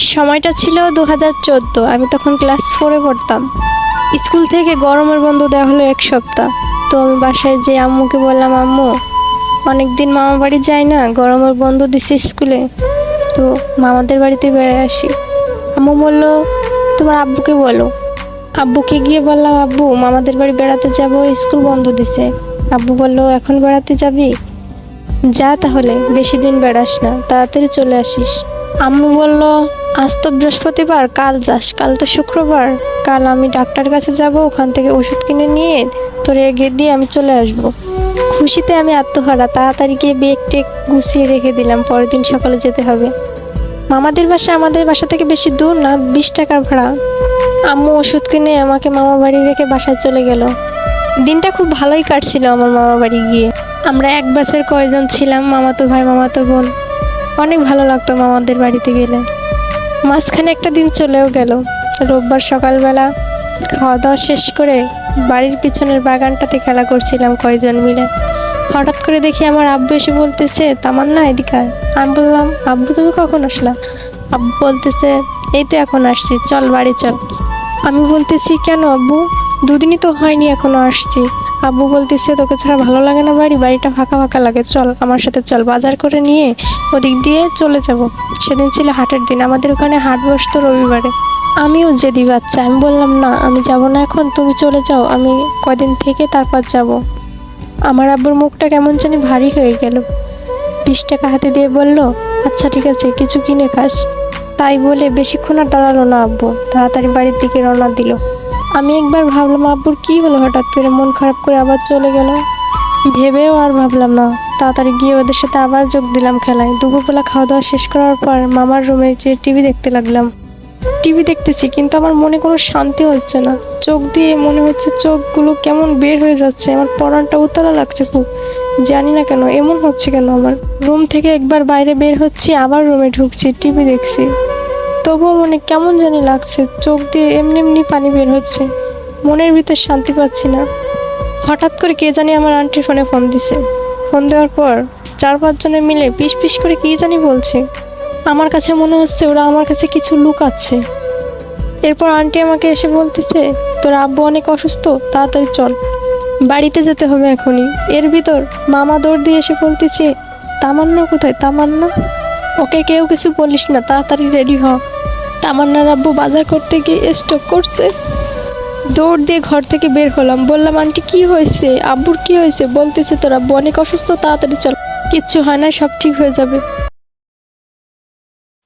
সময়টা ছিল 2014। আমি তখন ক্লাস 4-এ পড়তাম। স্কুল থেকে গরমের বন্ধ দেওয়া হলো 1 সপ্তাহ। তো আমি বাসায় যেয়ে আম্মুকে বললাম, আম্মু অনেকদিন মামা বাড়ি যাই না, গরমের বন্ধ দিছে স্কুলে, তো মামাদের বাড়িতে বেড়ায় আসি। আম্মু বলল, তোমার আব্বুকে বলো। আব্বুকে গিয়ে বললাম, আব্বু মামাদের বাড়ি বেড়াতে যাব, স্কুল বন্ধ দিছে। আব্বু বলল, এখন বেড়াতে যাবি? যা তাহলে, বেশি দিন বেড়াস না, তাড়াতাড়ি চলে আসিস। আম্মু বলল, আজ তো বৃহস্পতিবার, কাল যাস, কাল তো শুক্রবার, কাল আমি ডাক্তার কাছে যাব, ওখান থেকে ওষুধ কিনে নিয়ে তোর এগিয়ে দিয়ে আমি চলে আসব। খুশিতে আমি আত্মহারা, তাড়াতাড়ি গিয়ে ব্যাগ টেক গুছিয়ে রেখে দিলাম, পরের দিন সকালে যেতে হবে। মামাদের বাসা আমাদের বাসা থেকে বেশি দূর না, 20 টাকার ভাড়া। আম্মু ওষুধ কিনে আমাকে মামা বাড়ি রেখে বাসায় চলে গেল। দিনটা খুব ভালোই কাটছিল আমার মামা বাড়ি গিয়ে। আমরা এক বাসের কয়জন ছিলাম, মামাতো ভাই মামাতো বোন। অনেক ভালো লাগতো মামাদের বাড়িতে গেলে। মাঝখানে একটা দিন চলেও গেল। রোববার সকালবেলা খাওয়া দাওয়া শেষ করে বাড়ির পিছনের বাগানটাতে খেলা করছিলাম কয়জন মিলে। হঠাৎ করে দেখি আমার আব্বু এসে বলতেছে, তামান্না এদিকে আয়। আমি বললাম, আব্বু তুমি কখন আসলা? আব্বু বলতেছে, এই তো এখন আসছি, চল বাড়ি চল। আমি বলতেছি, কেন আব্বু? 2 দিনই তো হয়নি, এখনো আসছি। আব্বু বলতেছে, তোকে ছাড়া ভালো লাগে না বাড়িটা ফাঁকা ফাঁকা লাগে, চল আমার সাথে চল, বাজার করে নিয়ে ওদিক দিয়ে চলে যাব। সেদিন ছিল হাটের দিন, আমাদের ওখানে হাট বসতো রবিবারে। আমিও জেদি বাচ্চা, আমি বললাম, না আমি যাব না এখন, তুমি চলে যাও, আমি কদিন থেকে তারপর যাব। আমার আব্বুর মুখটা কেমন জানি ভারী হয়ে গেল। 20 টাকা হাতে দিয়ে বলল, আচ্ছা ঠিক আছে, কিছু কিনে খাস। তাই বলে বেশিক্ষণ আর দাঁড়ালো না আব্বু, তাড়াতাড়ি বাড়ির দিকে রওনা দিল। আমি একবার ভাবলাম আব্বুর কি হলো, হঠাৎ করে মন খারাপ করে আবার চলে গেল। ভেবেও আর ভাবলাম না, তাড়াতাড়ি গিয়ে ওদের সাথে আবার যোগ দিলাম খেলায়। দুপুরবেলা খাওয়া দাওয়া শেষ করার পর মামার রুমে যে টিভি দেখতে লাগলাম। টিভি দেখতেছি, কিন্তু আমার মনে কোনো শান্তি হচ্ছে না। চোখ দিয়ে মনে হচ্ছে চোখগুলো কেমন বের হয়ে যাচ্ছে, আমার পরানটা উতলা লাগছে খুব। জানি না কেন এমন হচ্ছে কেন। আমার রুম থেকে একবার বাইরে বের হচ্ছি, আবার রুমে ঢুকছি, টিভি দেখছি, তবুও মনে কেমন জানি লাগছে, চোখ দিয়ে এমনি এমনি পানি বের হচ্ছে, মনের ভিতর শান্তি পাচ্ছি না। হঠাৎ করে কে জানি আমার আন্টির ফোনে ফোন দিছে। ফোন দেওয়ার পর 4-5 জনে মিলে পিস পিস করে কী জানি বলছে। আমার কাছে মনে হচ্ছে ওরা আমার কাছে কিছু লুকাচ্ছে। এরপর আন্টি আমাকে এসে বলতেছে, তোর আব্বু অনেক অসুস্থ, তাড়াতাড়ি চল, বাড়িতে যেতে হবে এখনই। এর ভিতর মামা দৌড় দিয়ে এসে বলতেছে, তামান্না কোথায়? তামান্না, ওকে কেউ কিছু বলিস না, তাড়াতাড়ি রেডি হ, তামান্নার আব্বু বাজার করতে গিয়ে স্ট্রোক করছে। দৌড় দিয়ে ঘর থেকে বের হলাম। বললাম, আন্টি কি হয়েছে? আব্বুর কি হয়েছে? বলতেছে, তোর আব্বু অনেক অসুস্থ, তাড়াতাড়ি চল। কিচ্ছু হয় না, সব ঠিক হয়ে যাবে।